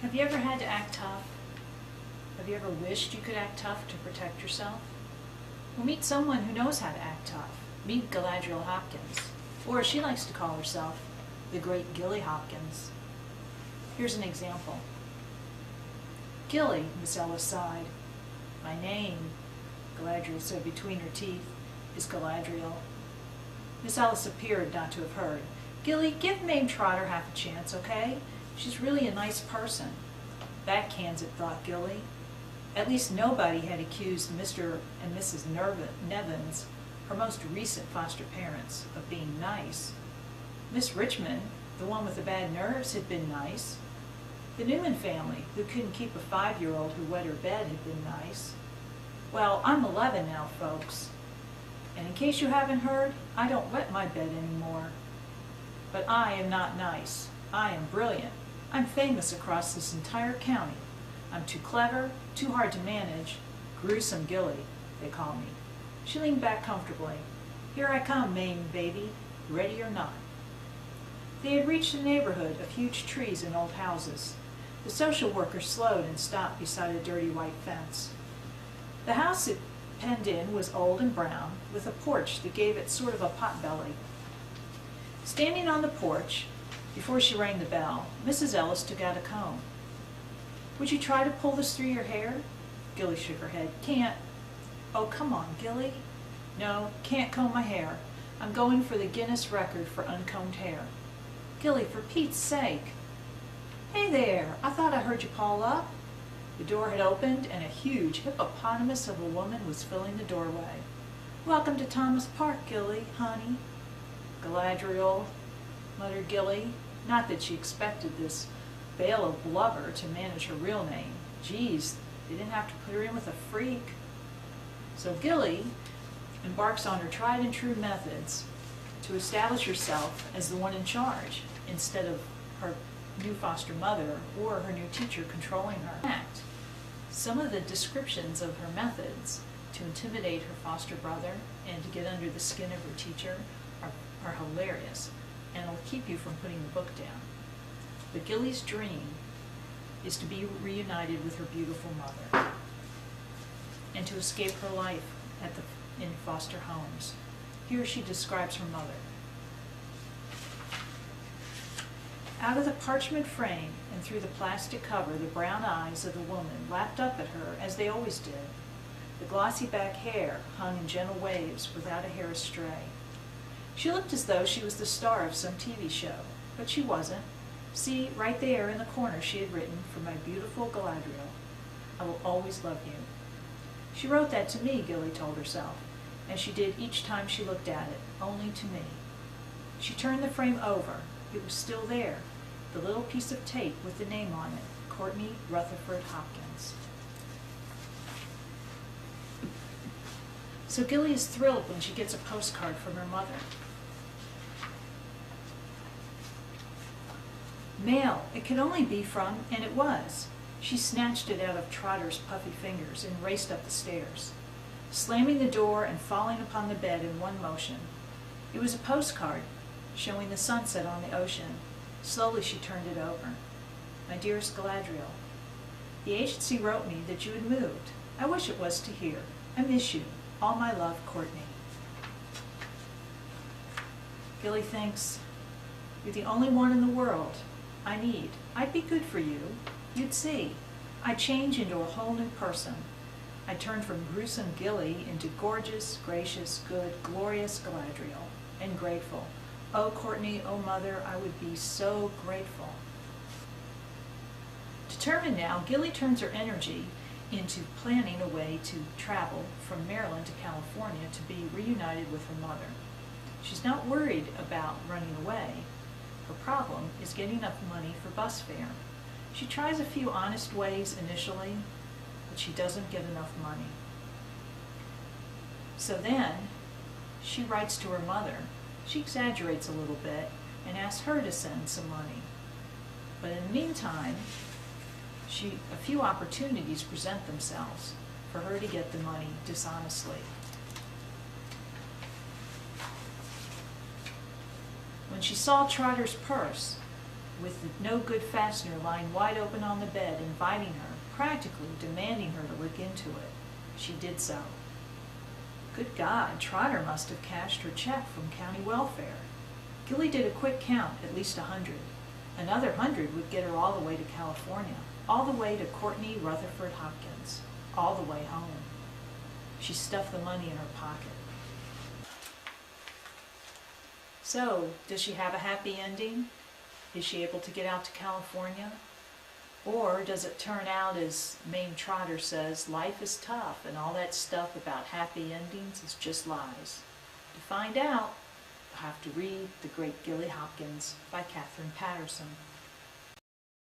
Have you ever had to act tough? Have you ever wished you could act tough to protect yourself? Well, meet someone who knows how to act tough. Meet Gilly Hopkins, or as she likes to call herself, the great Gilly Hopkins. Here's an example. "Gilly," Miss Ellis sighed. "My name," Galadriel said between her teeth, "is Galadriel." Miss Ellis appeared not to have heard. "Gilly, give Mame Trotter half a chance, okay? She's really a nice person." That cans it, thought Gilly. At least nobody had accused Mr. and Mrs. Nevins, her most recent foster parents, of being nice. Miss Richmond, the one with the bad nerves, had been nice. The Newman family, who couldn't keep a 5-year-old who wet her bed, had been nice. Well, I'm 11 now, folks. And in case you haven't heard, I don't wet my bed anymore. But I am not nice. I am brilliant. I'm famous across this entire county. I'm too clever, too hard to manage. Gruesome Gilly, they call me. She leaned back comfortably. "Here I come, Mame, baby, ready or not." They had reached a neighborhood of huge trees and old houses. The social worker slowed and stopped beside a dirty white fence. The house it penned in was old and brown, with a porch that gave it sort of a potbelly. Standing on the porch, before she rang the bell, Mrs. Ellis took out a comb. "Would you try to pull this through your hair?" Gilly shook her head. "Can't." "Oh, come on, Gilly." "No, can't comb my hair. I'm going for the Guinness record for uncombed hair." "Gilly, for Pete's sake." "Hey there, I thought I heard you call up." The door had opened and a huge hippopotamus of a woman was filling the doorway. "Welcome to Thomas Park, Gilly, honey." "Galadriel," muttered Gilly. Not that she expected this bale of blubber to manage her real name. Geez, they didn't have to put her in with a freak. So Gilly embarks on her tried and true methods to establish herself as the one in charge, instead of her new foster mother or her new teacher controlling her act. Some of the descriptions of her methods to intimidate her foster brother and to get under the skin of her teacher are hilarious, and will keep you from putting the book down. But Gilly's dream is to be reunited with her beautiful mother and to escape her life in foster homes. Here she describes her mother. Out of the parchment frame and through the plastic cover, the brown eyes of the woman lapped up at her as they always did. The glossy back hair hung in gentle waves without a hair astray. She looked as though she was the star of some TV show, but she wasn't. See, right there in the corner she had written, "For my beautiful Galadriel, I will always love you." She wrote that to me, Gilly told herself, as she did each time she looked at it, only to me. She turned the frame over. It was still there, the little piece of tape with the name on it, Courtney Rutherford Hopkins. So Gilly is thrilled when she gets a postcard from her mother. Mail, it could only be from, and it was. She snatched it out of Trotter's puffy fingers and raced up the stairs, slamming the door and falling upon the bed in one motion. It was a postcard showing the sunset on the ocean. Slowly she turned it over. "My dearest Galadriel, the agency wrote me that you had moved. I wish it was to hear. I miss you. All my love, Courtney." Gilly thinks, "You're the only one in the world I need. I'd be good for you. You'd see. I'd change into a whole new person. I'd turn from gruesome Gilly into gorgeous, gracious, good, glorious Galadriel, and grateful. Oh, Courtney, oh, Mother, I would be so grateful." Determined now, Gilly turns her energy into planning a way to travel from Maryland to California to be reunited with her mother. She's not worried about running away. Her problem is getting enough money for bus fare. She tries a few honest ways initially, but she doesn't get enough money. So then, she writes to her mother. She exaggerates a little bit and asks her to send some money. But in the meantime, a few opportunities present themselves for her to get the money dishonestly. When she saw Trotter's purse, with the no good fastener lying wide open on the bed, inviting her, practically demanding her to look into it. She did so. Good God, Trotter must have cashed her check from county welfare. Gilly did a quick count, at least 100. Another 100 would get her all the way to California, all the way to Courtney Rutherford Hopkins, all the way home. She stuffed the money in her pocket. So, does she have a happy ending? Is she able to get out to California? Or does it turn out, as Mame Trotter says, life is tough and all that stuff about happy endings is just lies? To find out, you'll have to read The Great Gilly Hopkins by Catherine Patterson.